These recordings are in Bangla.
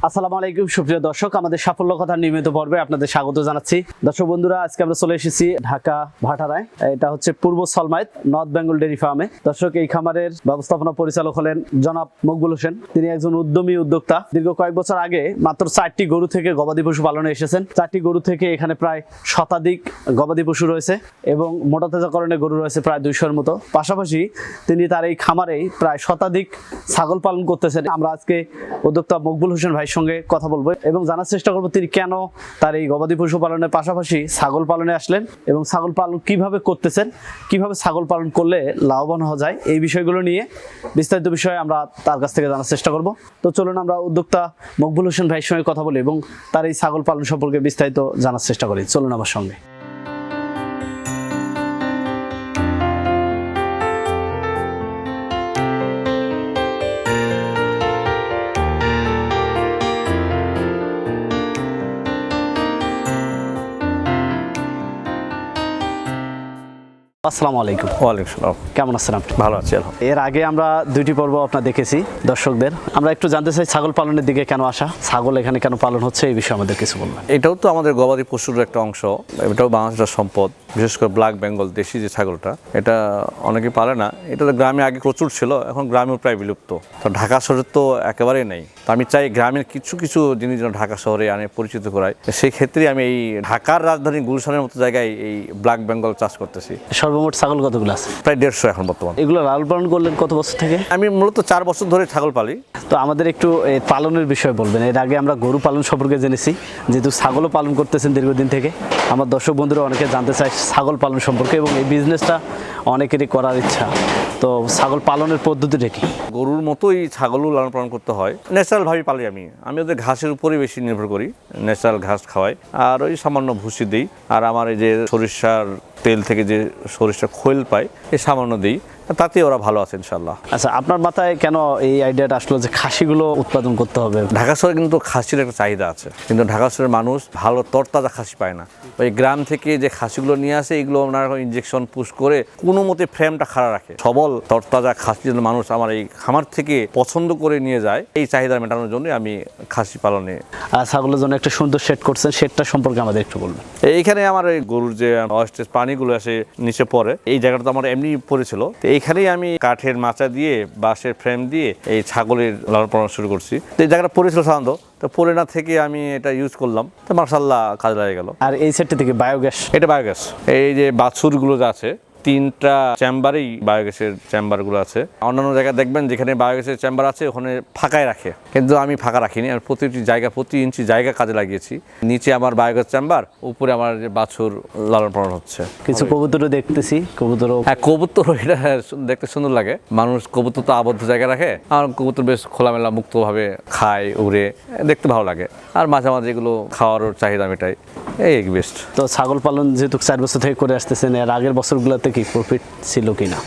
আসসালামু আলাইকুম সুপ্রিয় দর্শক, আমাদের সাফল্য কথার নিয়মিত পর্বে আপনাদের স্বাগত জানাচ্ছি। দর্শক বন্ধুরা, আজকে আমরা চলে এসেছি ঢাকা ভাটারায়। এটা হচ্ছে পূর্ব সলমাইত নর্থ বেঙ্গল ডেইরি ফার্মে। দর্শক, এই খামারের ব্যবস্থাপনা পরিচালক হলেন জনাব মকবুল হোসেন। তিনি একজন উদ্যমী উদ্যোক্তা। দীর্ঘ কয়েক বছর আগে মাত্র 4টি গরু থেকে গবাদি পশু পালনে এসেছেন। 4টি গরু থেকে এখানে প্রায় শতাধিক গবাদি পশু রয়েছে এবং মোটা তাজাকরণের গরু রয়েছে প্রায় 200-এর মতো। পাশাপাশি তিনি তার এই খামারেই প্রায় শতাধিক ছাগল পালন করতেছেন। আমরা আজকে উদ্যোক্তা মকবুল হোসেন ভাই সঙ্গে কথা বলবো এবং জানার চেষ্টা করবো তিনি কেন তার এই গবাদি পশু পালনের পাশাপাশি ছাগল পালনে আসলেন এবং ছাগল পালন কিভাবে করতেছেন, কিভাবে ছাগল পালন করলে লাভবান হওয়া যায়, এই বিষয়গুলো নিয়ে বিস্তারিত বিষয়ে আমরা তার কাছ থেকে জানার চেষ্টা করব। তো চলুন আমরা উদ্যোক্তা মকবুল হোসেন ভাইয়ের সঙ্গে কথা বলি এবং তার এই ছাগল পালন সম্পর্কে বিস্তারিত জানার চেষ্টা করি। চলুন আমার সঙ্গে। আসসালামু আলাইকুম। ওয়ালাইকুম আসসালাম। কেমন আছেন আপনি? ভালো আছি। এর আগে আমরা 2টি পর্ব আপনার দেখেছি দর্শকদের। আমরা একটু জানতে চাই ছাগল পালনের দিকে কেন আসা, ছাগল এখানে কেন পালন হচ্ছে, এই বিষয়ে আমাদের কিছু বলবেন। এটাও তো আমাদের গবাদি পশুর একটা অংশ, এটাও বাংলাদেশের সম্পদ। বিশেষ করে ব্ল্যাক বেঙ্গল দেশি যে ছাগলটা, এটা অনেকে পালে না। এটা তো গ্রামে আগে প্রচুর ছিল, এখন গ্রামেও প্রায় বিলুপ্ত। তো ঢাকা শহরে তো একেবারেই নেই। তো আমি চাই গ্রামের কিছু কিছু জিনিস যেন ঢাকা শহরে আনে পরিচিত করাই। সেই ক্ষেত্রে আমি এই ঢাকার রাজধানী গুলশানের মতো জায়গায় এই ব্ল্যাক বেঙ্গল চাষ করতেছি। সর্বমোট ছাগল কতগুলো আছে? প্রায় 150 এখন বর্তমান। এগুলো লালন পালন করলেন কত বছর থেকে? আমি মূলত 4 বছর ধরে ছাগল পালি। তো আমাদের একটু এই পালনের বিষয়ে বলবেন। এর আগে আমরা গরু পালন সম্পর্কে জেনেছি, যেহেতু ছাগলও পালন করতেছেন দীর্ঘদিন থেকে। আমার দর্শক বন্ধুরা অনেকে জানতে চায় ছাগল পালন সম্পর্কে এবং এই বিজনেসটা অনেকেরই করার ইচ্ছা। তো ছাগল পালনের পদ্ধতিটা কি? গরুর মতোই ছাগলও লালন পালন করতে হয়। ন্যাচারালভাবে পালি আমি ওদের ঘাসের উপরেই বেশি নির্ভর করি। ন্যাচারাল ঘাস খাওয়াই আর ওই সামান্য ভুসি দিই। আর আমার এই যে সরিষার তেল থেকে যে সরিষার খৈল পাই, এই সামান্য দিই, তাতে ওরা ভালো আছে ইনশাল্লাহ। আচ্ছা, আপনার মাথায় কেন এই আইডিয়াটা আসলো যে খাসিগুলো উৎপাদন করতে হবে? ঢাকা শহরে কিন্তু খাসির একটা চাহিদা আছে, কিন্তু ঢাকা শহরের মানুষ ভালো তরতাজা খাসি পায় না। ওই গ্রাম থেকে যে খাসিগুলো নিয়ে আসে, এগুলো ওনারা ইনজেকশন পুশ করে কোনো মতে ফ্রেমটা খাড়া রাখে। সবল তরতাজা খাসি যেন মানুষ আমার এই খামার থেকে পছন্দ করে নিয়ে যায়, এই চাহিদা মেটানোর জন্য আমি খাসি পালনে। আর ছাগলের জন্য একটা সুন্দর শেড করছেন, শেডটা সম্পর্কে আমাদের একটু বলবেন। এইখানে আমার এই গরুর যে অস্টেজ পানিগুলো আসে নিচে পড়ে, এই জায়গাটা তো আমার এমনি পড়েছিল। এইখানেই আমি কাঠের মাচা দিয়ে বাঁশের ফ্রেম দিয়ে এই ছাগলের লালন পালন শুরু করছি। তো এই জায়গাটা পড়েছিল সাধারণত, তো পড়ে না থেকে আমি এটা ইউজ করলাম, তো মাশাআল্লাহ কাজে লাগে গেল। আর এই সেটটি থেকে বায়োগ্যাস? এটা বায়োগ্যাস। এই যে বাছুরগুলো যে আছে, 3টা চেম্বারেই বায়োগ্যাসের চেম্বারগুলো আছে। অন্যান্য জায়গায় দেখবেন যেখানে বায়োগ্যাসের চেম্বার আছে ওখানে ফাঁকাই রাখে, কিন্তু আমি ফাঁকা রাখিনি। আর প্রতিটি জায়গা, প্রতি ইঞ্চি জায়গা কাজে লাগিয়েছি। নিচে আমার বায়োগ্যাস চেম্বার, উপরে আমার যে বাছুর লালন পালন হচ্ছে। কিছু কবুতরও দেখতেছি। কবুতরও? হ্যাঁ, কবুতর এটা দেখতে সুন্দর লাগে। মানুষ কবুতর তো আবদ্ধ জায়গায় রাখে, আর কবুতর বেশ খোলামেলা মুক্তভাবে খায়, উড়ে, দেখতে ভালো লাগে। আর মাঝে মাঝে এগুলো খাওয়ারও চাহিদা মেটাই, এই বেস্ট। তো ছাগল পালন যেহেতু 4 বছর থেকে করে আসতেছেন, এর আগের বছরগুলোতে কি প্রফিট ছিল কিনা?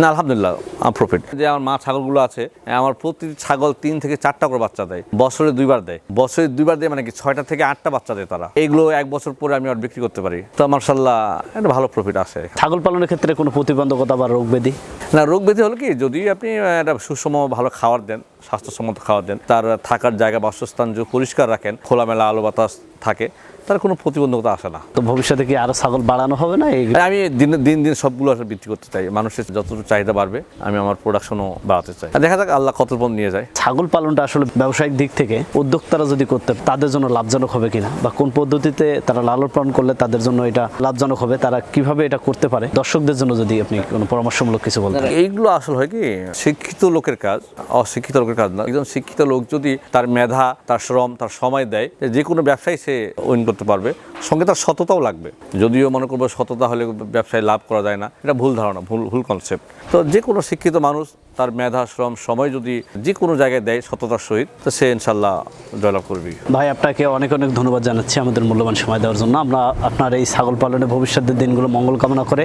না, আলহামদুলিল্লাহ প্রফিট। যে আমার মা ছাগলগুলো আছে, আমার প্রতি ছাগল 3 থেকে 4টা করে বাচ্চা দেয়। বছরে 2বার দেয়। বছরে 2বার দেয় মানে কি 6টা থেকে 8টা বাচ্চা দেয় তারা। এইগুলো 1 বছর পরে আমি আর বিক্রি করতে পারি। তো মাশাআল্লাহ একটা ভালো প্রফিট আসে। ছাগল পালনের ক্ষেত্রে কোনো প্রতিবন্ধকতা বা রোগ ব্যাধি? না, রোগ ব্যাধি হলো কি, যদি আপনি একটা সুষম ভালো খাবার দেন, স্বাস্থ্যসম্মত খাবার দেন, তার থাকার জায়গা, বাসস্থান যদি পরিষ্কার রাখেন, খোলামেলা আলো বাতাস থাকে, তার কোনো প্রতিবন্ধকতা আসে না। তো ভবিষ্যতে কি আরো ছাগল বাড়ানো হবে না? আমি দিন দিন সবগুলো আসলে বৃদ্ধি করতে চাই। মানুষের যতটুকু চাহিদা বাড়বে আমি আমার প্রোডাকশনও বাড়াতে চাই। দেখা যাক আল্লাহ কত পর্যন্ত নিয়ে যায়। ছাগল পালনটা আসলে ব্যবসায়িক দিক থেকে উদ্যোক্তারা যদি করতে, তাদের জন্য লাভজনক হবে কিনা, বা কোন পদ্ধতিতে তারা লালন পালন করলে তাদের জন্য এটা লাভজনক হবে, তারা কিভাবে এটা করতে পারে, দর্শকদের জন্য যদি আপনি কোনো পরামর্শমূলক কিছু বলতেন। এইগুলো আসলে হয় কি, শিক্ষিত লোকের কাজ, অশিক্ষিত লোকের কাজ না। একজন শিক্ষিত লোক যদি তার মেধা, তার শ্রম, তার সময় দেয়, যে কোনো ব্যবসায় সে উইন করতে পারবে। সঙ্গে তার সততাও লাগবে। যদিও মনে করবো সততা হলে ব্যবসায় লাভ করা যায় না, এটা ভুল ধারণা, ভুল কনসেপ্ট। তো যে কোনো শিক্ষিত মানুষ তার মেধা, শ্রম, সময় যদি যে কোনো জায়গায় দেয় সততার সহিত, তো সে ইনশাল্লাহ জয়লাভ করবে। ভাই, আপনাকে অনেক অনেক ধন্যবাদ জানাচ্ছি আমাদের মূল্যবান সময় দেওয়ার জন্য। আমরা আপনার এই ছাগল পালনের ভবিষ্যতের দিনগুলো মঙ্গল কামনা করে,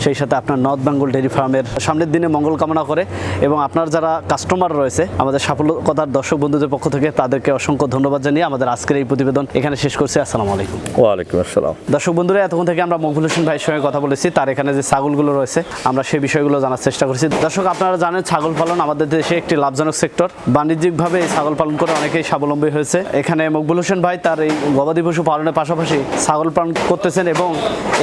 সেই সাথে আপনার নর্থ বেঙ্গল ডেইরি ফার্মের সামনের দিনে মঙ্গল কামনা করে, এবং আপনার যারা কাস্টমার রয়েছে আমাদের সাফল্য কথার দর্শক বন্ধুদের পক্ষ থেকে, তাদেরকে অসংখ্য ধন্যবাদ জানিয়ে আমাদের আজকের এই প্রতিবেদন এখানে শেষ করছি। আসসালামু আলাইকুম। ওয়ালাইকুম আসসালাম। দর্শক বন্ধুরা, এতক্ষণ থেকে আমরা মকবুল হোসেন ভাইয়ের সঙ্গে কথা বলেছি। তার এখানে যে ছাগলগুলো রয়েছে আমরা সেই বিষয়গুলো জানার চেষ্টা করছি। দর্শক, আপনারা জানেন ছাগল পালন আমাদের দেশে একটি লাভজনক সেক্টর। বাণিজ্যিকভাবে এই ছাগল পালন করে অনেকেই স্বাবলম্বী হয়েছে। এখানে মকবুল হোসেন ভাই তার এই গবাদি পশু পালনের পাশাপাশি ছাগল পালন করতেছেন এবং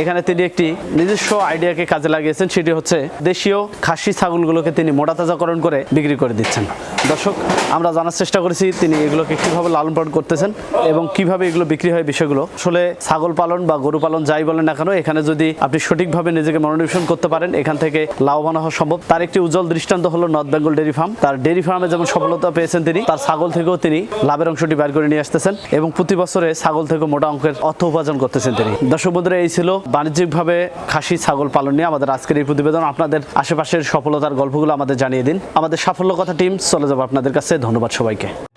এখানে তিনি একটি নিজস্ব আইডিয়াকে কাজে লাগিয়েছেন, সেটি হচ্ছে দেশীয় খাসি ছাগলগুলোকে তিনি মোটা তাজাকরণ করে বিক্রি করে দিচ্ছেন। দর্শক, আমরা জানার চেষ্টা করেছি তিনি এগুলোকে কীভাবে লালন পালন করতেছেন এবং কিভাবে এগুলো বিক্রি হয় বিষয়গুলো। আসলে ছাগল পালন বা গরু পালন যাই বলেন না কেন, এখানে যদি আপনি সঠিকভাবে নিজেকে মনোনিবেশন করতে পারেন এখান থেকে লাভবান হওয়া সম্ভব। তার একটি উজ্জ্বল দৃষ্টান্ত হলো নর্থ বেঙ্গল ডেয়ারি ফার্ম। তার ডেয়ারি ফার্মে যেমন সফলতা পেয়েছেন তিনি, তার ছাগল থেকেও তিনি লাভের অংশটি বের করে নিয়ে আসতেছেন এবং প্রতি বছরে ছাগল থেকে মোটা অঙ্কের অর্থ উপার্জন করতেছেন তিনি। দর্শক বন্ধুরা, এই ছিল বাণিজ্যিকভাবে খাসি ছাগল পালন নিয়ে আমাদের আজকের এই প্রতিবেদন। আপনাদের আশেপাশের সফলতার গল্পগুলো আমাদের জানিয়ে দিন। আমাদের সাফল্য কথা টিম চলে যাবো আপনাদের কাছে। ধন্যবাদ সবাইকে।